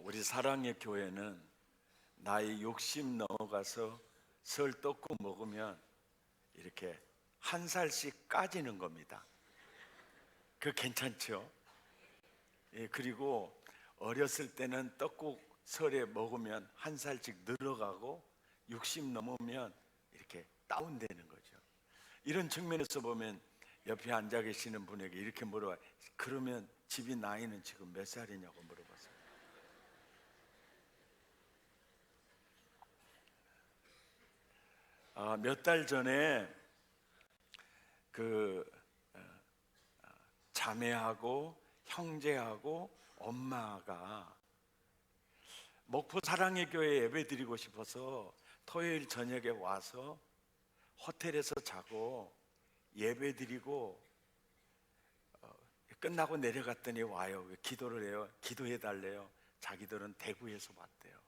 우리 사랑의 교회는 나이 60 넘어가서 설 떡국 먹으면 이렇게 한 살씩 까지는 겁니다. 그 괜찮죠? 예, 그리고 어렸을 때는 떡국 설에 먹으면 한 살씩 늘어가고 60 넘으면 이렇게 다운되는 거죠. 이런 측면에서 보면 옆에 앉아 계시는 분에게 이렇게 물어봐요. 그러면 집이 나이는 지금 몇 살이냐고 물어봤어요. 몇 달 전에 그 자매하고 형제하고 엄마가 목포 사랑의 교회 예배 드리고 싶어서 토요일 저녁에 와서 호텔에서 자고 예배 드리고 끝나고 내려갔더니 와요. 기도를 해요. 기도해 달래요. 자기들은 대구에서 왔대요.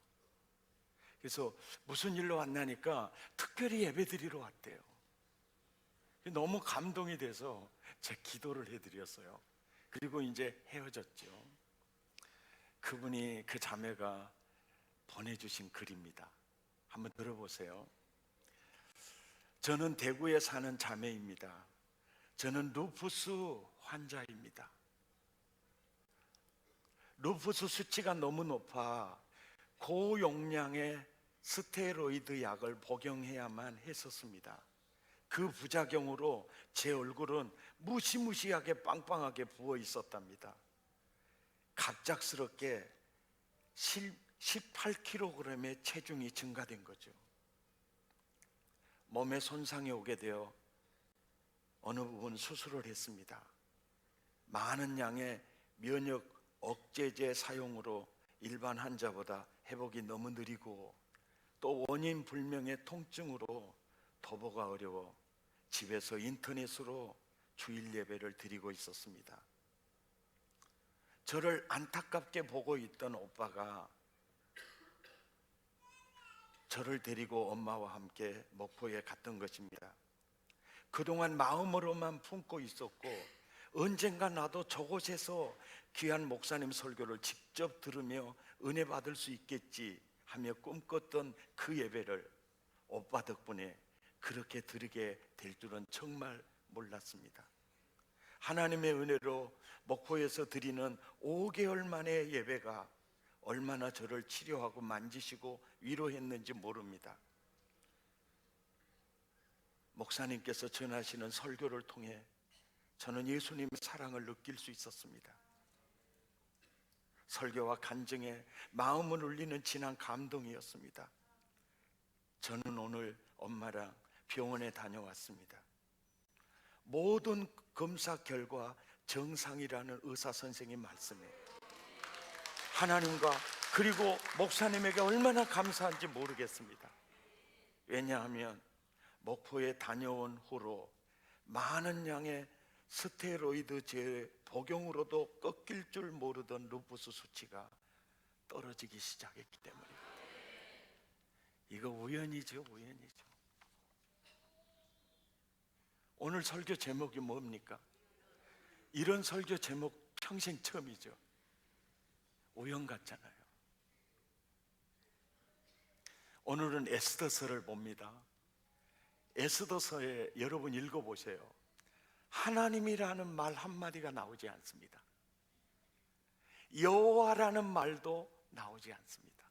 그래서 무슨 일로 왔나니까 특별히 예배 드리러 왔대요. 너무 감동이 돼서 제 기도를 해드렸어요. 그리고 이제 헤어졌죠. 그분이, 그 자매가 보내주신 글입니다. 한번 들어보세요. 저는 대구에 사는 자매입니다. 저는 루푸스 환자입니다. 루푸스 수치가 너무 높아 고용량의 스테로이드 약을 복용해야만 했었습니다. 그 부작용으로 제 얼굴은 무시무시하게 빵빵하게 부어 있었답니다. 갑작스럽게 18kg의 체중이 증가된 거죠. 몸에 손상이 오게 되어 어느 부분 수술을 했습니다. 많은 양의 면역 억제제 사용으로 일반 환자보다 회복이 너무 느리고 또 원인 불명의 통증으로 도보가 어려워 집에서 인터넷으로 주일 예배를 드리고 있었습니다. 저를 안타깝게 보고 있던 오빠가 저를 데리고 엄마와 함께 목포에 갔던 것입니다. 그동안 마음으로만 품고 있었고 언젠가 나도 저곳에서 귀한 목사님 설교를 직접 들으며 은혜 받을 수 있겠지 하며 꿈꿨던 그 예배를 오빠 덕분에 그렇게 드리게 될 줄은 정말 몰랐습니다. 하나님의 은혜로 목포에서 드리는 5개월 만의 예배가 얼마나 저를 치료하고 만지시고 위로했는지 모릅니다. 목사님께서 전하시는 설교를 통해 저는 예수님의 사랑을 느낄 수 있었습니다. 설교와 간증에 마음을 울리는 진한 감동이었습니다. 저는 오늘 엄마랑 병원에 다녀왔습니다. 모든 검사 결과 정상이라는 의사 선생님 말씀에 하나님과 그리고 목사님에게 얼마나 감사한지 모르겠습니다. 왜냐하면 목포에 다녀온 후로 많은 양의 스테로이드 제 복용으로도 꺾일 줄 모르던 루푸스 수치가 떨어지기 시작했기 때문입니다. 이거 우연이죠, 우연이죠. 오늘 설교 제목이 뭡니까? 이런 설교 제목 평생 처음이죠. 우연 같잖아요. 오늘은 에스더서를 봅니다. 에스더서에 여러분 읽어보세요. 하나님이라는 말 한마디가 나오지 않습니다. 여호와라는 말도 나오지 않습니다.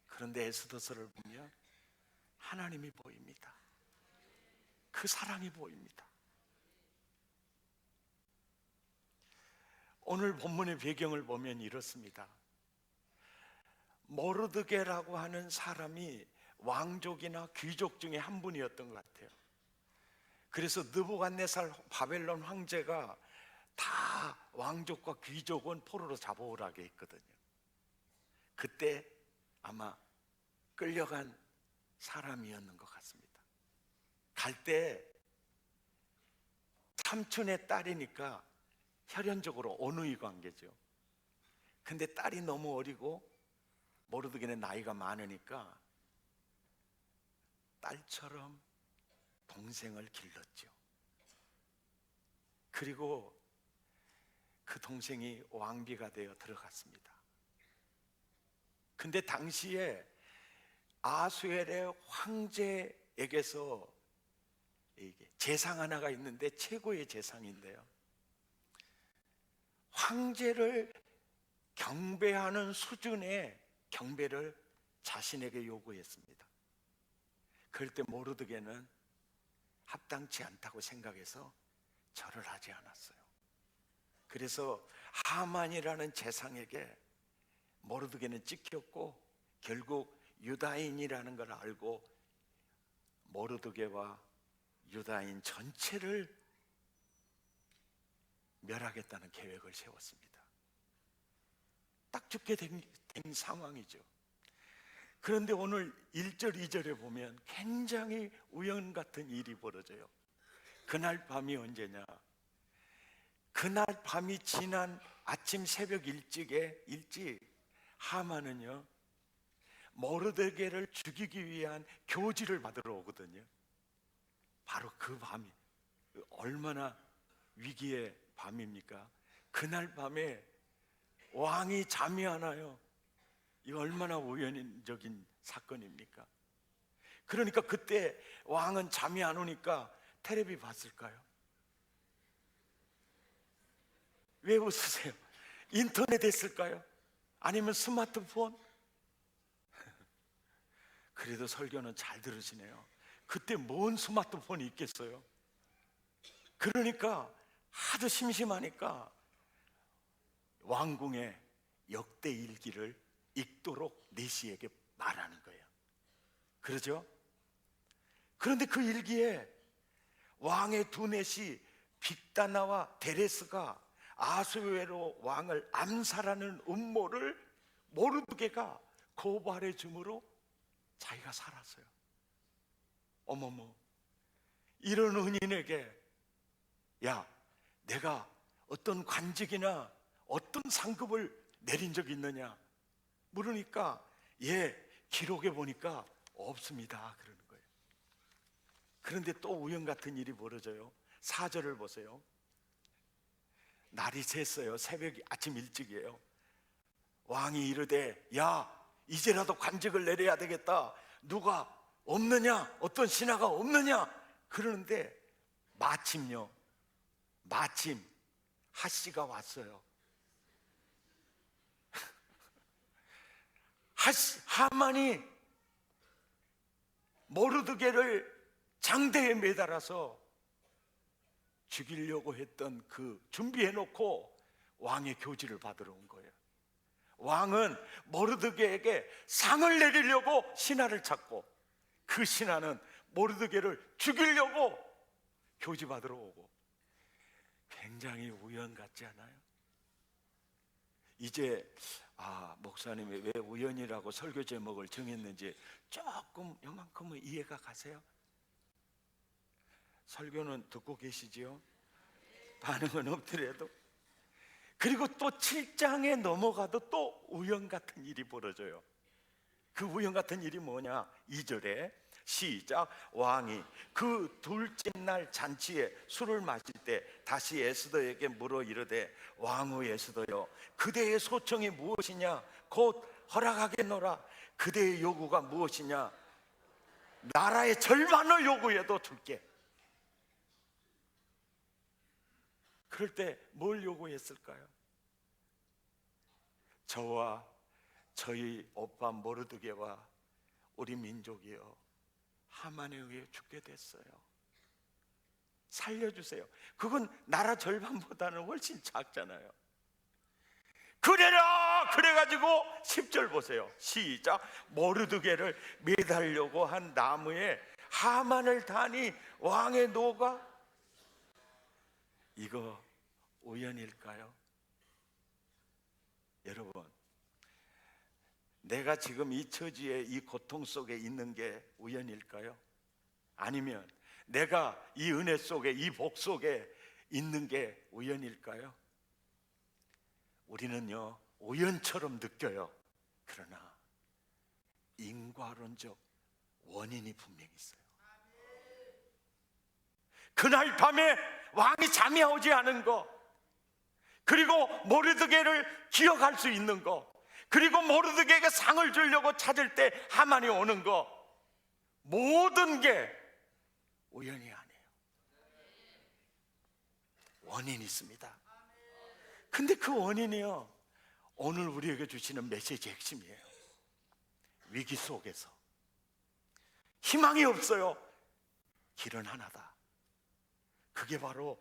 그런데 에스더서를 보면 하나님이 보입니다. 그 사랑이 보입니다. 오늘 본문의 배경을 보면 이렇습니다. 모르드게라고 하는 사람이 왕족이나 귀족 중에 한 분이었던 것 같아요. 그래서 느부갓네살 바벨론 황제가 다 왕족과 귀족은 포로로 잡아오라게 했거든요. 그때 아마 끌려간 사람이었는 것 같습니다. 갈 때 삼촌의 딸이니까 혈연적으로 언의 관계죠. 근데 딸이 너무 어리고 모르드게는 나이가 많으니까 딸처럼 동생을 길렀죠. 그리고 그 동생이 왕비가 되어 들어갔습니다. 근데 당시에 아수엘의 황제에게서 이게 제상 하나가 있는데 최고의 제상인데요, 황제를 경배하는 수준의 경배를 자신에게 요구했습니다. 그럴 때 모르드게는 합당치 않다고 생각해서 절을 하지 않았어요. 그래서 하만이라는 제상에게 모르드게는 찍혔고, 결국 유다인이라는 걸 알고 모르드게와 유다인 전체를 멸하겠다는 계획을 세웠습니다. 딱 죽게 된 상황이죠. 그런데 오늘 1절 2절에 보면 굉장히 우연 같은 일이 벌어져요. 그날 밤이 언제냐? 그날 밤이 지난 아침 새벽 일찍 하만은요, 모르드게를 죽이기 위한 교지를 받으러 오거든요. 바로 그 밤이 얼마나 위기의 밤입니까? 그날 밤에 왕이 잠이 안 와요. 이거 얼마나 우연적인 사건입니까? 그러니까 그때 왕은 잠이 안 오니까 텔레비 봤을까요? 왜 웃으세요? 인터넷 했을까요? 아니면 스마트폰? 그래도 설교는 잘 들으시네요. 그때 뭔 스마트폰이 있겠어요? 그러니까 하도 심심하니까 왕궁의 역대 일기를 읽도록 내시에게 말하는 거예요. 그러죠? 그런데 그 일기에 왕의 두 내시 빅다나와 데레스가 아수에로 왕을 암살하는 음모를 모르드게가 고발해 주므로 자기가 살았어요. 어머머, 이런 은인에게 야, 내가 어떤 관직이나 어떤 상급을 내린 적이 있느냐 물으니까 예, 기록에 보니까 없습니다 그러는 거예요. 그런데 또 우연 같은 일이 벌어져요. 4절을 보세요. 날이 샜어요. 새벽이 아침 일찍이에요. 왕이 이르되 야, 이제라도 관직을 내려야 되겠다. 누가 없느냐? 어떤 신하가 없느냐? 그러는데 마침 하씨가 왔어요. 하만이 모르드게를 장대에 매달아서 죽이려고 했던 그 준비해놓고 왕의 교지를 받으러 온 거예요. 왕은 모르드게에게 상을 내리려고 신하를 찾고, 그 신하는 모르드게를 죽이려고 교지 받으러 오고. 굉장히 우연 같지 않아요? 이제 목사님이 왜 우연이라고 설교 제목을 정했는지 조금 요만큼은 이해가 가세요? 설교는 듣고 계시지요? 반응은 없더라도. 그리고 또 7장에 넘어가도 또 우연 같은 일이 벌어져요. 그 우연 같은 일이 뭐냐? 2절에 시작. 왕이 그 둘째 날 잔치에 술을 마실 때 다시 에스더에게 물어 이르되 왕후 에스더여, 그대의 소청이 무엇이냐? 곧 허락하겠노라. 그대의 요구가 무엇이냐? 나라의 절반을 요구해도 줄게. 그럴 때 뭘 요구했을까요? 저와 저희 오빠 모르드게와 우리 민족이요, 하만에 의해 죽게 됐어요. 살려주세요. 그건 나라 절반보다는 훨씬 작잖아요. 그래라! 그래가지고 10절 보세요. 시작. 모르드게를 매달려고 한 나무에 하만을 다니 왕의 노가. 이거 우연일까요? 여러분, 내가 지금 이 처지에 이 고통 속에 있는 게 우연일까요? 아니면 내가 이 은혜 속에, 이 복 속에 있는 게 우연일까요? 우리는요, 우연처럼 느껴요. 그러나 인과론적 원인이 분명히 있어요. 그날 밤에 왕이 잠이 오지 않은 거, 그리고 모르드게를 기억할 수 있는 거, 그리고 모르드게에게 상을 주려고 찾을 때 하만이 오는 거, 모든 게 우연이 아니에요. 원인이 있습니다. 근데 그 원인이요, 오늘 우리에게 주시는 메시지의 핵심이에요. 위기 속에서 희망이 없어요. 길은 하나다. 그게 바로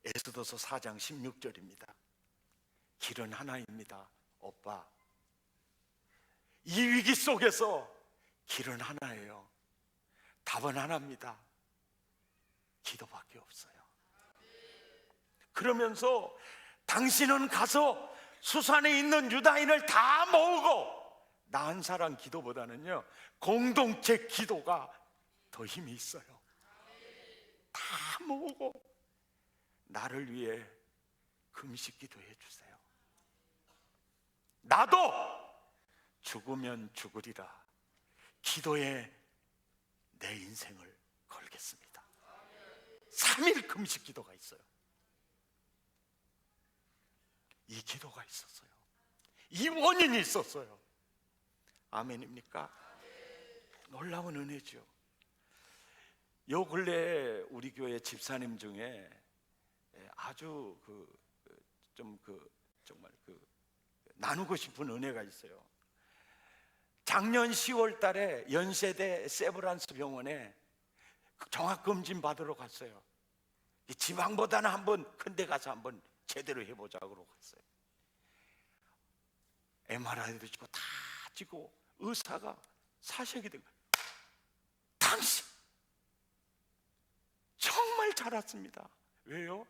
에스더서 4장 16절입니다. 길은 하나입니다. 오빠, 이 위기 속에서 길은 하나예요. 답은 하나입니다. 기도밖에 없어요. 그러면서 당신은 가서 수산에 있는 유다인을 다 모으고, 나 한 사람 기도보다는요, 공동체 기도가 더 힘이 있어요. 다 모으고 나를 위해 금식 기도해 주세요. 나도 죽으면 죽으리라 기도에 내 인생을 걸겠습니다. 3일 금식 기도가 있어요. 이 기도가 있었어요. 이 원인이 있었어요. 아멘입니까? 놀라운 은혜죠. 요 근래 우리 교회 집사님 중에 아주 정말 나누고 싶은 은혜가 있어요. 작년 10월 달에 연세대 세브란스 병원에 종합검진 받으러 갔어요. 지방보다는 한번 큰 데 가서 한번 제대로 해보자고 갔어요. MRI도 찍고 다 찍고 의사가 사색이 된 거예요. 당신 정말 잘 왔습니다. 왜요?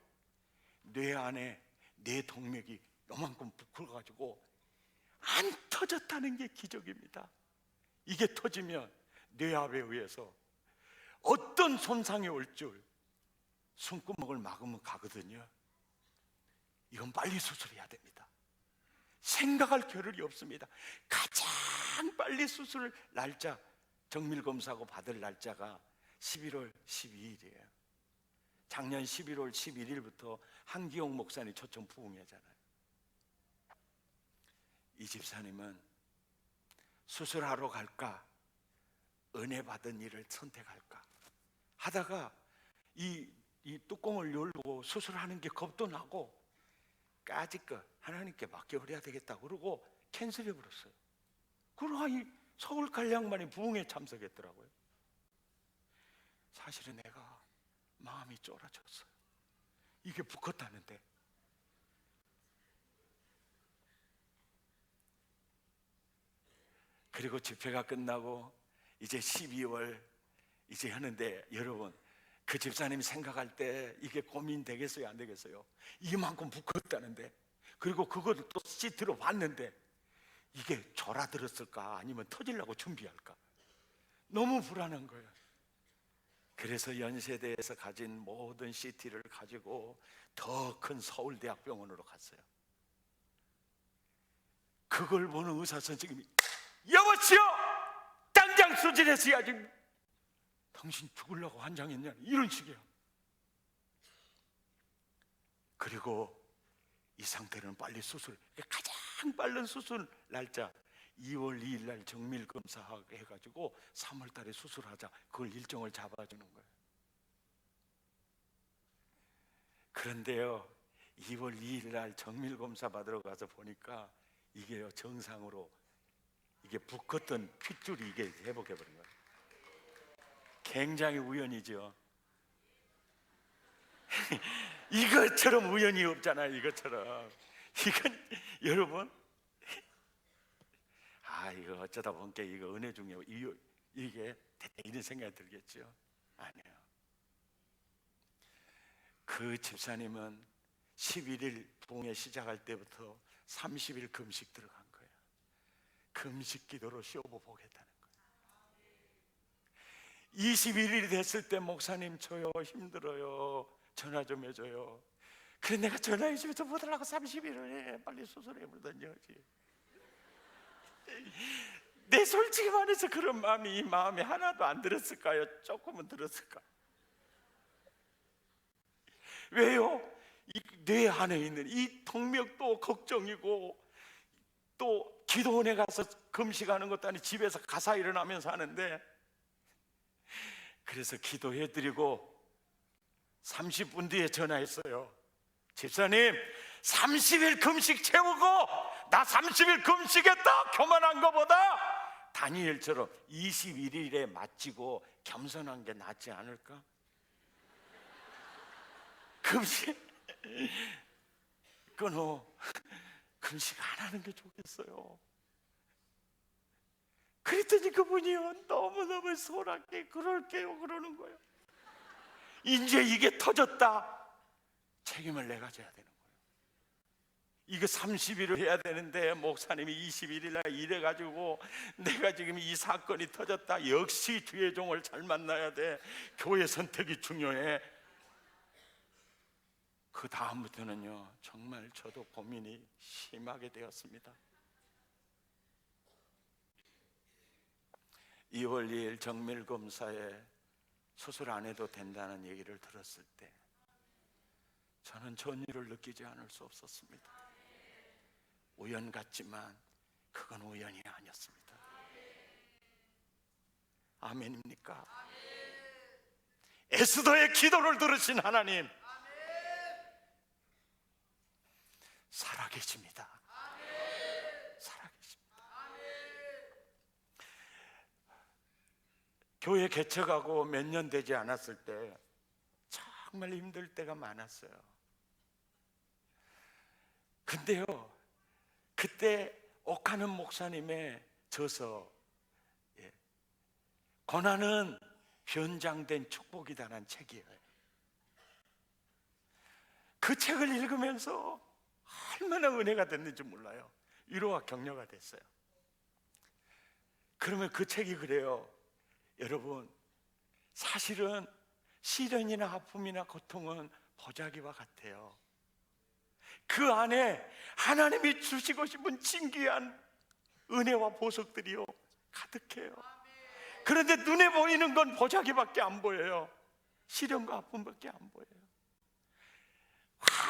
뇌 안에 뇌 동맥이 요만큼 부풀어가지고 안 터졌다는 게 기적입니다. 이게 터지면 뇌압에 의해서 어떤 손상이 올 줄 숨구멍을 막으면 가거든요. 이건 빨리 수술해야 됩니다. 생각할 겨를이 없습니다. 가장 빨리 수술 날짜, 정밀검사하고 받을 날짜가 11월 12일이에요 작년 11월 11일부터 한기용 목사님 초청 부흥회잖아요. 이 집사님은 수술하러 갈까, 은혜 받은 일을 선택할까 하다가 이 뚜껑을 열고 수술하는 게 겁도 나고 까짓것 하나님께 맡겨버려야 되겠다 그러고 캔슬해버렸어요. 그러고 이 서울 갈 양반이 부흥에 참석했더라고요. 사실은 내가 마음이 쫄아졌어요. 이게 붙었다는데. 그리고 집회가 끝나고 이제 12월 이제 하는데, 여러분 그 집사님이 생각할 때 이게 고민되겠어요 안 되겠어요? 이만큼 붙었다는데, 그리고 그거를 또 시트로 봤는데 이게 졸아들었을까 아니면 터지려고 준비할까 너무 불안한 거예요. 그래서 연세대에서 가진 모든 CT를 가지고 더 큰 서울대학병원으로 갔어요. 그걸 보는 의사 선생님이, 여보시오, 당장 수술했어야지, 당신 죽으려고 환장했냐, 이런 식이에요. 그리고 이 상태는 빨리 수술, 가장 빠른 수술 날짜 2월 2일 날 정밀검사 해가지고 3월 달에 수술하자, 그걸 일정을 잡아주는 거예요. 그런데요, 2월 2일 날 정밀검사 받으러 가서 보니까 이게요, 정상으로 이게 붓었던 핏줄이 이게 회복해버린 거예요. 굉장히 우연이죠. 이것처럼 우연이 없잖아요. 이것처럼. 이건 여러분, 이거 어쩌다 보니까 이거 은혜 중에 이게 이런 생각이 들겠죠. 아니에요. 그 집사님은 11일 부흥회 시작할 때부터 30일 금식 들어간 거예요. 금식 기도로 쇼부 보겠다는 거예요. 21일이 됐을 때, 목사님 저요 힘들어요, 전화 좀 해줘요. 그래, 내가 전화해주면서 못 하려고 30일을 해, 빨리 수술해보더니 하지. 내 솔직히 말해서 그런 마음이, 이 마음이 하나도 안 들었을까요? 조금은 들었을까? 왜요? 이 뇌 안에 있는 이 동맥도 걱정이고 또 기도원에 가서 금식하는 것도 아니고 집에서 가사 일어나면서 하는데, 그래서 기도해드리고 30분 뒤에 전화했어요. 집사님, 30일 금식 채우고 나 30일 금식했다. 교만한 것보다 다니엘처럼 21일에 마치고 겸손한 게 낫지 않을까? 금식 끊어. 금식 안 하는 게 좋겠어요. 그랬더니 그분이요, 너무너무 소란게 그럴게요 그러는 거예요. 이제 이게 터졌다. 책임을 내가 져야 되는 거예요. 이거 30일을 해야 되는데 목사님이 21일 날 이래가지고 내가 지금 이 사건이 터졌다. 역시 주의 종을 잘 만나야 돼. 교회 선택이 중요해. 그 다음부터는요, 정말 저도 고민이 심하게 되었습니다. 2월 2일 정밀검사에 수술 안 해도 된다는 얘기를 들었을 때 저는 전율을 느끼지 않을 수 없었습니다. 우연 같지만 그건 우연이 아니었습니다. 아멘입니까? 에스더의 기도를 들으신 하나님 살아계십니다. 살아계십니다. 교회 개척하고 몇 년 되지 않았을 때 정말 힘들 때가 많았어요. 근데요, 그때 옥하는 목사님의 저서 고난은 변장된 축복이다라는 책이에요. 그 책을 읽으면서 얼마나 은혜가 됐는지 몰라요. 위로와 격려가 됐어요. 그러면 그 책이 그래요. 여러분, 사실은 시련이나 아픔이나 고통은 보자기와 같아요. 그 안에 하나님이 주시고 싶은 진귀한 은혜와 보석들이요 가득해요. 그런데 눈에 보이는 건 보자기밖에 안 보여요. 시련과 아픔밖에 안 보여요.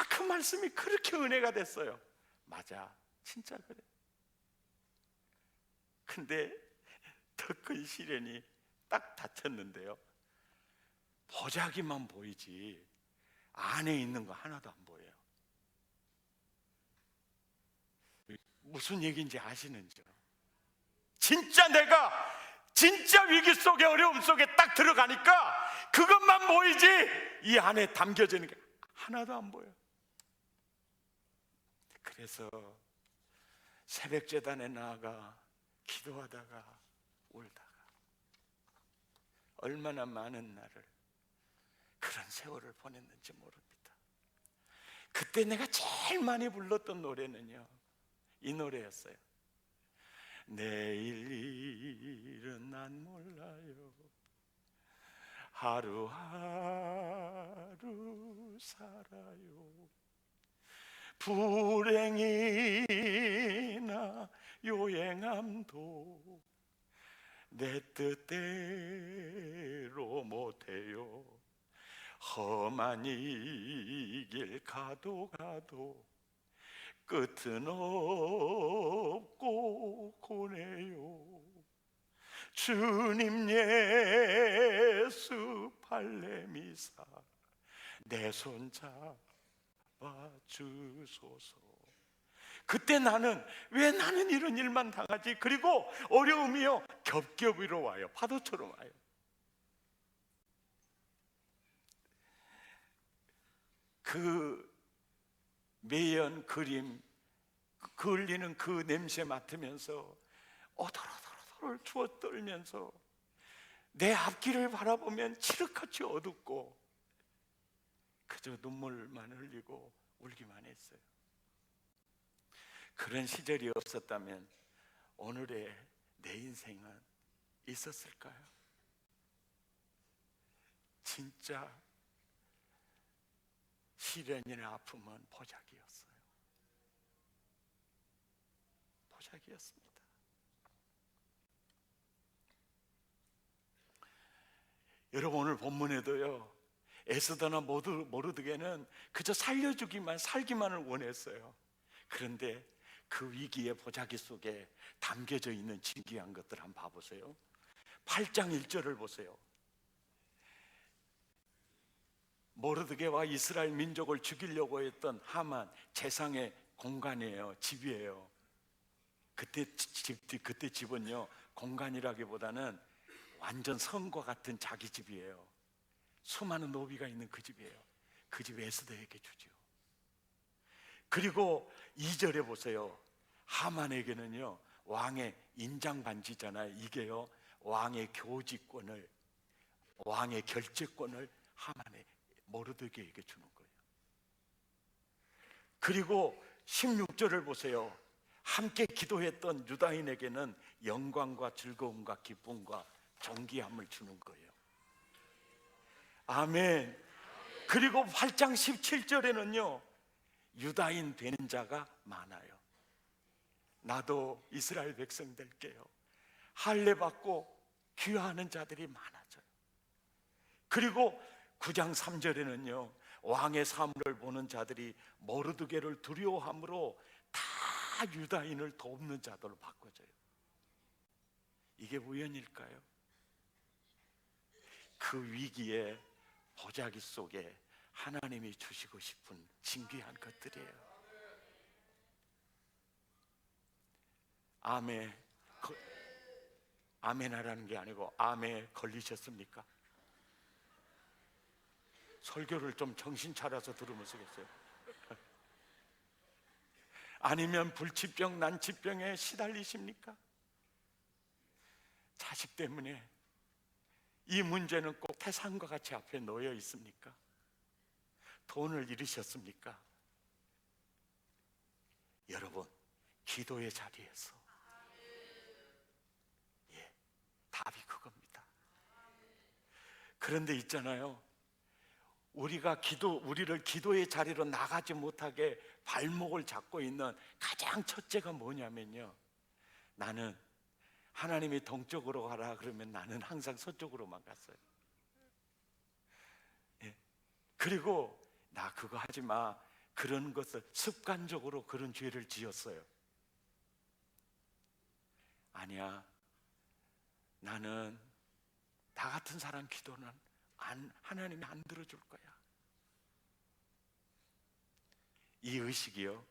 그 말씀이 그렇게 은혜가 됐어요. 맞아, 진짜 그래. 근데 더 큰 시련이 딱 닥쳤는데요, 보자기만 보이지 안에 있는 거 하나도 안 보여요. 무슨 얘기인지 아시는지요? 진짜 내가 진짜 위기 속에, 어려움 속에 딱 들어가니까 그것만 보이지 이 안에 담겨지는 게 하나도 안 보여요. 그래서 새벽 제단에 나아가 기도하다가 울다가 얼마나 많은 날을, 그런 세월을 보냈는지 모릅니다. 그때 내가 제일 많이 불렀던 노래는요, 이 노래였어요. 내일 일은 난 몰라요. 하루하루 살아요. 불행이나 요행함도 내 뜻대로 못해요. 험한 이 길 가도 끝은 없고 고네요. 주님 예수 발레미사 내 손 잡아 주소서. 그때 나는 왜 나는 이런 일만 당하지? 그리고 어려움이요 겹겹이로 와요. 파도처럼 와요. 그 매연 그림 그을리는 그 냄새 맡으면서 오돌오돌오돌 추워 떨면서 내 앞길을 바라보면 칠흑같이 어둡고 그저 눈물만 흘리고 울기만 했어요. 그런 시절이 없었다면 오늘의 내 인생은 있었을까요? 진짜 시련이나 아픔은 보자기였어요. 보자기였습니다. 여러분, 오늘 본문에도요, 에스더나 모르드게는 그저 살기만을 원했어요. 그런데 그 위기의 보자기 속에 담겨져 있는 진귀한 것들 한번 봐보세요. 8장 1절을 보세요. 모르드게와 이스라엘 민족을 죽이려고 했던 하만, 재상의 공간이에요. 집이에요. 그때 집은요, 공간이라기보다는 완전 성과 같은 자기 집이에요. 수많은 노비가 있는 그 집이에요. 그 집 에스더에게 주죠. 그리고 2절에 보세요. 하만에게는요, 왕의 인장 반지잖아요. 이게요, 왕의 교지권을, 왕의 결재권을 하만의 모르드게에게 주는 거예요. 그리고 16절을 보세요. 함께 기도했던 유다인에게는 영광과 즐거움과 기쁨과 존귀함을 주는 거예요. 아멘. 그리고 8장 17절에는요, 유다인 되는 자가 많아요. 나도 이스라엘 백성 될게요. 할례 받고 귀화하는 자들이 많아져요. 그리고 9장 3절에는요, 왕의 사물을 보는 자들이 모르드게를 두려워함으로 다 유다인을 돕는 자들로 바꿔져요. 이게 우연일까요? 그 위기에 보자기 속에 하나님이 주시고 싶은 진귀한 것들이에요. 아멘. 아멘 하라는 게 아니고 아멘 걸리셨습니까? 설교를 좀 정신 차려서 들으면 쓰겠어요. 아니면 불치병, 난치병에 시달리십니까? 자식 때문에 이 문제는 꼭 태산과 같이 앞에 놓여 있습니까? 돈을 잃으셨습니까? 여러분, 기도의 자리에서 답이 그겁니다. 그런데 있잖아요, 우리를 기도의 자리로 나가지 못하게 발목을 잡고 있는 가장 첫째가 뭐냐면요, 나는 하나님이 동쪽으로 가라 그러면 나는 항상 서쪽으로만 갔어요. 그리고 나 그거 하지 마, 그런 것을 습관적으로 그런 죄를 지었어요. 아니야, 나는 나 같은 사람 기도는 하나님이 안 들어줄 거야. 이 의식이요,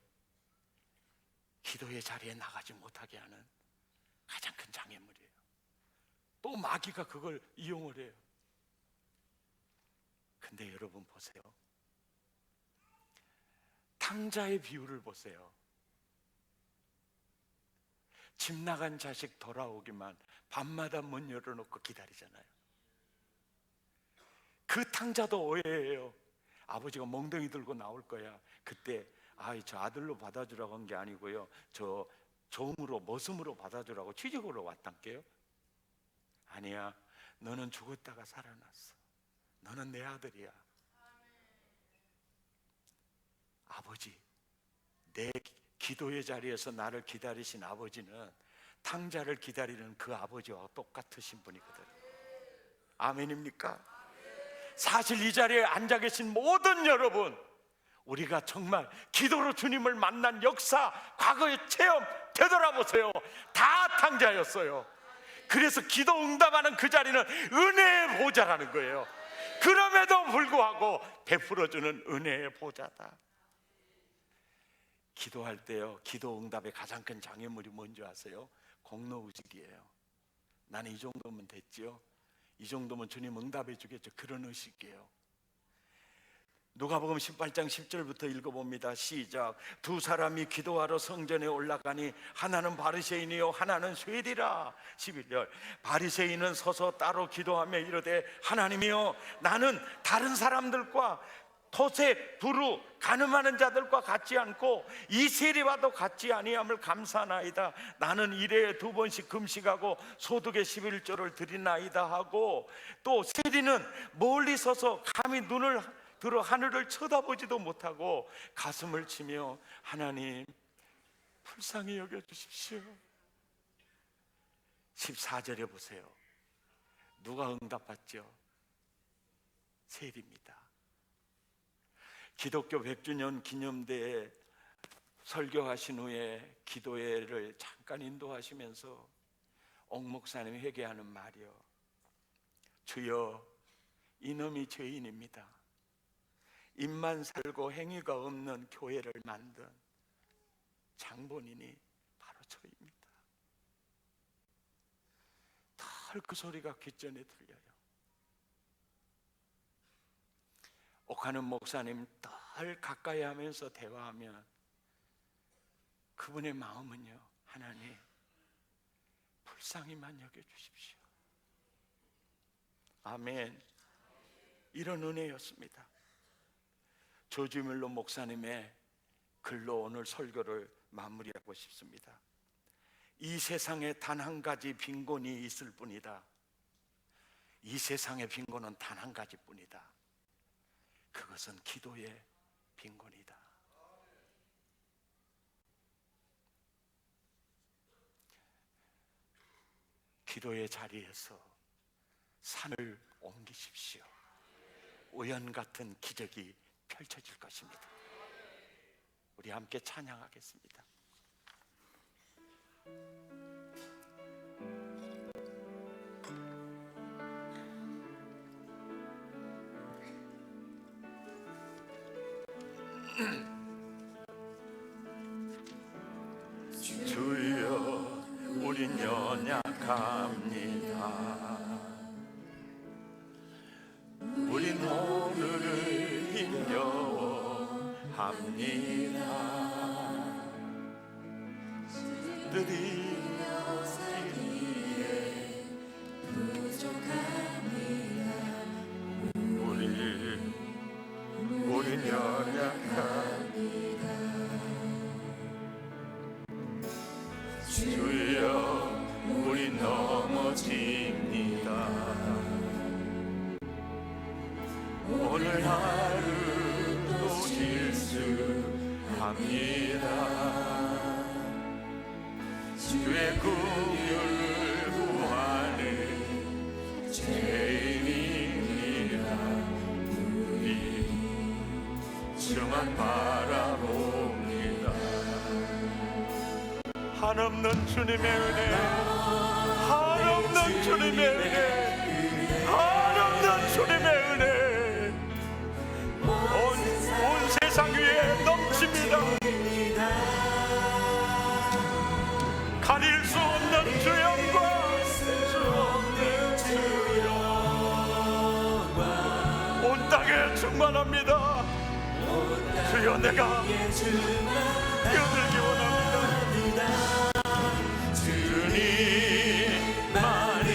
기도의 자리에 나가지 못하게 하는 가장 큰 장애물이에요. 또 마귀가 그걸 이용을 해요. 근데 여러분 보세요. 탕자의 비유를 보세요. 집 나간 자식 돌아오기만 밤마다 문 열어놓고 기다리잖아요. 그 탕자도 오해해요. 아버지가 멍덩이 들고 나올 거야. 그때 저 아들로 받아주라고 한 게 아니고요, 저 종으로, 머슴으로 받아주라고 취직으로 왔단께요. 아니야, 너는 죽었다가 살아났어. 너는 내 아들이야. 아버지, 내 기도의 자리에서 나를 기다리신 아버지는 탕자를 기다리는 그 아버지와 똑같으신 분이거든요. 아멘입니까? 사실 이 자리에 앉아 계신 모든 여러분, 우리가 정말 기도로 주님을 만난 역사, 과거의 체험 되돌아보세요. 다 탕자였어요. 그래서 기도 응답하는 그 자리는 은혜의 보좌라는 거예요. 그럼에도 불구하고 베풀어주는 은혜의 보좌다. 기도할 때요, 기도 응답의 가장 큰 장애물이 뭔지 아세요? 공로의식이에요. 나는 이 정도면 됐지요, 이 정도면 주님 응답해 주겠죠, 그런 의식이에요. 누가복음 18장 10절부터 읽어봅니다. 시작. 두 사람이 기도하러 성전에 올라가니 하나는 바리새인이요 하나는 쇠리라. 11절. 바리새인은 서서 따로 기도하며 이르되, 하나님이여, 나는 다른 사람들과 토세, 두루, 가늠하는 자들과 같지 않고 이 세리와도 같지 아니함을 감사하나이다. 나는 일에 2번씩 금식하고 소득의 11조를 드리나이다 하고, 또 세리는 멀리 서서 감히 눈을 들어 하늘을 쳐다보지도 못하고 가슴을 치며, 하나님 불쌍히 여겨주십시오. 14절에 보세요. 누가 응답받죠? 세리입니다. 기독교 100주년 기념대회 설교하신 후에 기도회를 잠깐 인도하시면서 옥 목사님이 회개하는 말이요, 주여, 이놈이 죄인입니다. 입만 살고 행위가 없는 교회를 만든 장본인이 바로 저입니다. 늘 그 소리가 귓전에 들려요. 옥하는 목사님 늘 가까이 하면서 대화하면 그분의 마음은요, 하나님 불쌍히만 여겨주십시오. 아멘. 이런 은혜였습니다. 조지 뮬러 목사님의 글로 오늘 설교를 마무리하고 싶습니다. 이 세상에 단 한 가지 빈곤이 있을 뿐이다. 이 세상의 빈곤은 단 한 가지뿐이다. 그것은 기도의 빈곤이다. 기도의 자리에서 산을 옮기십시오. 우연 같은 기적이 펼쳐질 것입니다. 우리 함께 찬양하겠습니다. 주여, 우린 연약합니다. 우린 오늘을 힘겨워합니다. 드리며 살기에 부족합니다. 우린 연약합니다. 주여, 우린 넘어집니다. 오늘 하루도 실수합니다. 주의 긍휼을 구하는 죄인입니다. 우리 주만 바라봅니다. 한없는 주님의 은혜, 한없는 주님의 은혜, 한없는 주님의 은혜, 온 세상 위에 넘칩니다. 가릴 수 없는 주 영광, 온 땅에 충만합니다. 주여, 내가 뛰어들기 원합니다. 주님만이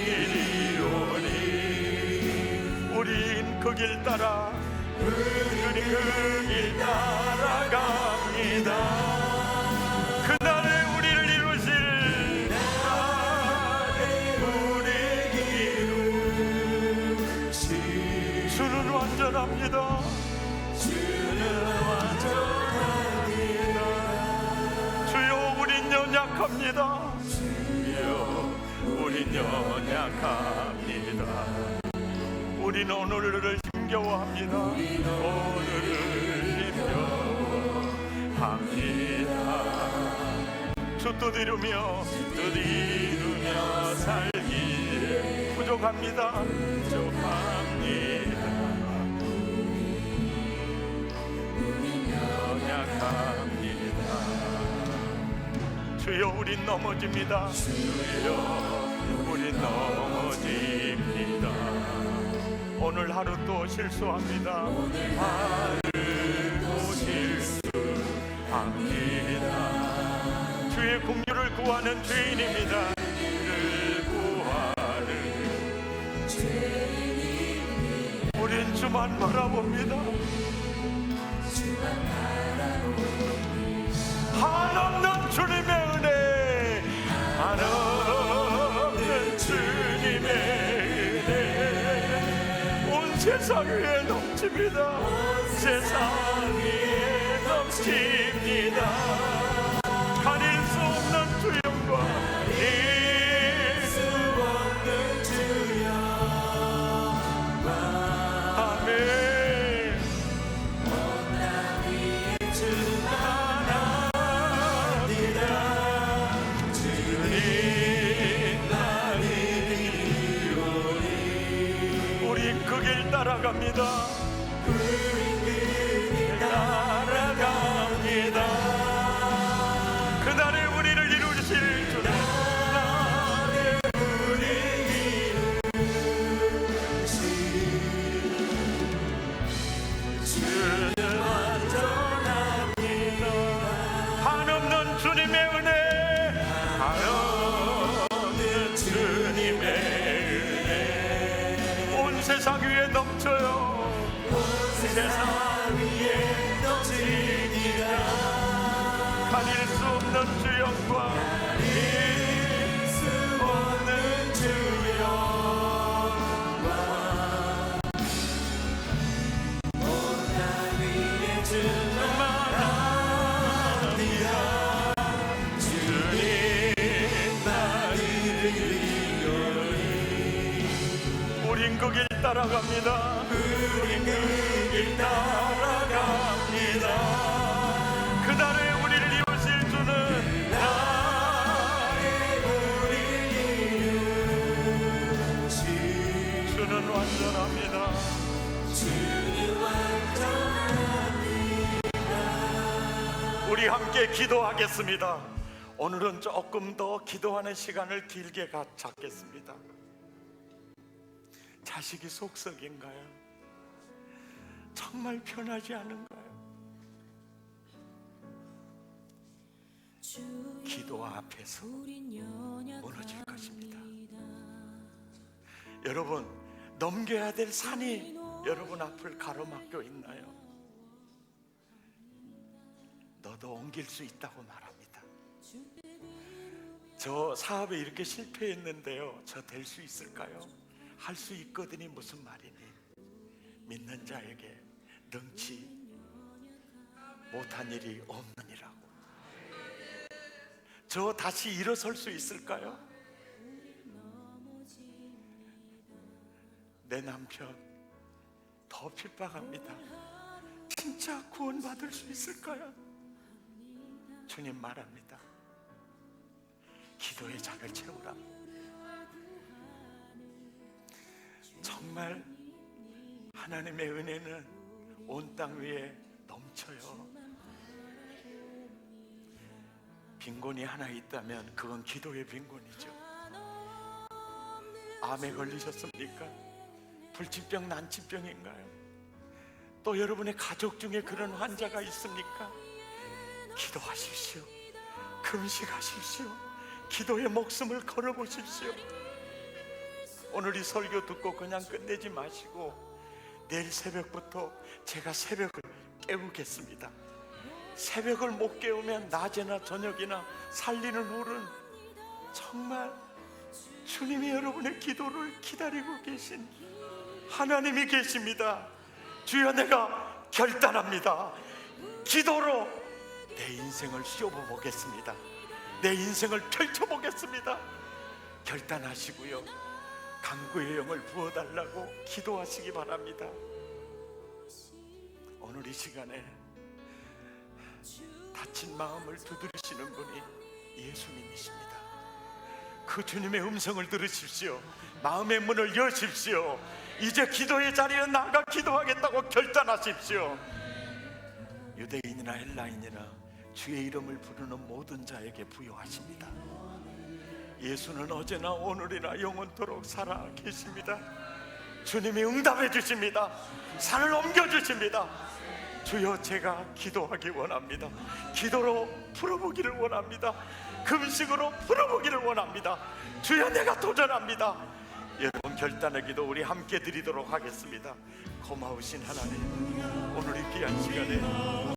길이오니 우린 그 길 따라, 우리 그 길 따라갑니다. 그날에 우리를 이루실, 주는 완전합니다. 주는 완전합니다. 주여, 우린 연약합니다. 주여, 우린 연약합니다. 우린 오늘을 힘겨워합니다. 오늘을 힘겨워합니다. 주 뜻이루며 살기에 부족합니다. 연약합니다. 주여, 우린 넘어집니다. 주여, 우린 넘어집니다. 오늘 하루 또 실수합니다. 오늘 하루도 실수합니다. 주의 긍휼을 구하는 죄인입니다. 우린 주만 바라봅니다. 한없는 주님의 은혜, 한없는 주님의 은혜, 온 세상 위에 넘칩니다. 온 세상 위에 넘칩니다. 가릴 수 없는 주 영광, 가릴 수 없는 주 영광. 아멘. 온 땅 위에 주 하나 길 따라갑니다. 푸른 길 따라갑니다. 그날에 우리를 이루실 주는 나를 주는 완전합니다. 한없는 주님의 은혜, 한없는 주님의 은혜 온 세상 위에 넘쳐요. 온 세상 위에 넘치니라. 가릴 수 없는 주 영광, 가릴 수 없는 주 영광. 온 날 위에 충만합니다. 주님 나를 이끌리. 우린 그 길 따라갑니다. 우린 그 길 따라갑니다. 그날에 우리를 이루실 주는 나의 우리를 주는 완전합니다. 주는 완전합니다. 우리 함께 기도하겠습니다. 오늘은 조금 더 기도하는 시간을 길게 갖겠습니다. 자식이 속썩인가요? 정말 편하지 않은가요? 기도 앞에서 무너질 것입니다. 여러분, 넘겨야 될 산이 여러분 앞을 가로막고 있나요? 너도 옮길 수 있다고 말합니다. 저 사업에 이렇게 실패했는데요, 저 될 수 있을까요? 할 수 있거든이 무슨 말이니? 믿는 자에게 능치 못한 일이 없느니라고. 저 다시 일어설 수 있을까요? 내 남편 더 핍박합니다. 진짜 구원받을 수 있을까요? 주님 말합니다. 기도의 잔을 채우라. 정말 하나님의 은혜는 온 땅 위에 넘쳐요. 빈곤이 하나 있다면 그건 기도의 빈곤이죠. 암에 걸리셨습니까? 불치병, 난치병인가요? 또 여러분의 가족 중에 그런 환자가 있습니까? 기도하십시오. 금식하십시오. 기도의 목숨을 걸어보십시오. 오늘 이 설교 듣고 그냥 끝내지 마시고 내일 새벽부터 제가 새벽을 깨우겠습니다. 새벽을 못 깨우면 낮에나 저녁이나 살리는 홀은 정말 주님이 여러분의 기도를 기다리고 계신 하나님이 계십니다. 주여, 내가 결단합니다. 기도로 내 인생을 씌워보겠습니다. 내 인생을 펼쳐보겠습니다. 결단하시고요, 강구의 영을 부어달라고 기도하시기 바랍니다. 오늘 이 시간에 다친 마음을 두드리시는 분이 예수님이십니다. 그 주님의 음성을 들으십시오. 마음의 문을 여십시오. 이제 기도의 자리에 나가 기도하겠다고 결단하십시오. 유대인이나 헬라인이나 주의 이름을 부르는 모든 자에게 부여하십니다. 예수는 어제나 오늘이나 영원토록 살아 계십니다. 주님이 응답해 주십니다. 산을 옮겨 주십니다. 주여, 제가 기도하기 원합니다. 기도로 풀어보기를 원합니다. 금식으로 풀어보기를 원합니다. 주여, 내가 도전합니다. 여러분, 결단의 기도 우리 함께 드리도록 하겠습니다. 고마우신 하나님, 오늘 이 귀한 시간에